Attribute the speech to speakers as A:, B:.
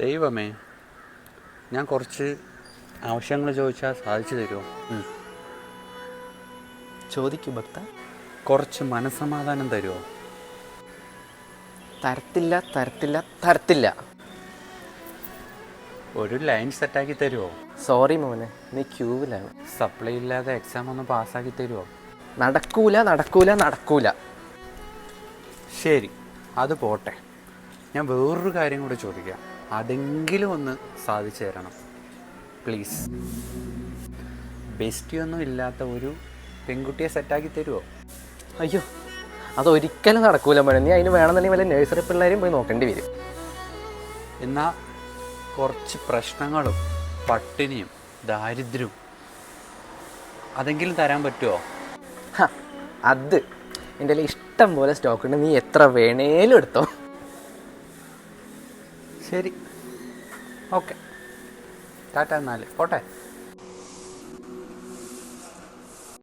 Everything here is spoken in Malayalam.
A: ദൈവമേ, ഞാൻ കുറച്ച് ആവശ്യങ്ങൾ ചോദിച്ചാൽ സാധിച്ചു തരുമോ?
B: ചോദിക്കൂ ഭക്ത.
A: കുറച്ച് മനസ്സമാധാനം തരുമോ?
B: തരത്തില്ല തരത്തില്ല തരത്തില്ല.
A: ഒരു ലൈൻ സെറ്റാക്കി തരുമോ?
B: സോറി മോനെ, നീ ക്യൂവിലാണ്.
A: സപ്ലൈ ഇല്ലാതെ എക്സാം ഒന്ന് പാസ്സാക്കി തരുമോ?
B: നടക്കൂല നടക്കൂല നടക്കൂല.
A: ശരി, അത് പോട്ടെ. ഞാൻ വേറൊരു കാര്യം കൂടി ചോദിക്കാം. അതെങ്കിലും ഒന്ന് സാധിച്ചു തരണം പ്ലീസ്. ബെസ്റ്റിയൊന്നും ഇല്ലാത്ത ഒരു പെൺകുട്ടിയെ സെറ്റാക്കി തരുമോ?
B: അയ്യോ, അതൊരിക്കലും നടക്കൂല മോനെ. നീ അതിന് വേണമെന്നുണ്ടെങ്കിൽ വല്ല നഴ്സറി പിള്ളേരെയും പോയി നോക്കേണ്ടി വരും.
A: എന്നാൽ കുറച്ച് പ്രശ്നങ്ങളും പട്ടിണിയും ദാരിദ്ര്യവും അതെങ്കിലും തരാൻ പറ്റുമോ?
B: അത് എൻ്റെ കയ്യിൽ ഇഷ്ടം പോലെ സ്റ്റോക്ക് ഉണ്ട്. നീ എത്ര വേണേലും എടുത്തോ.
A: ശരി, ഓക്കെ. ടാറ്റ, എന്നാൽ പോട്ടെ.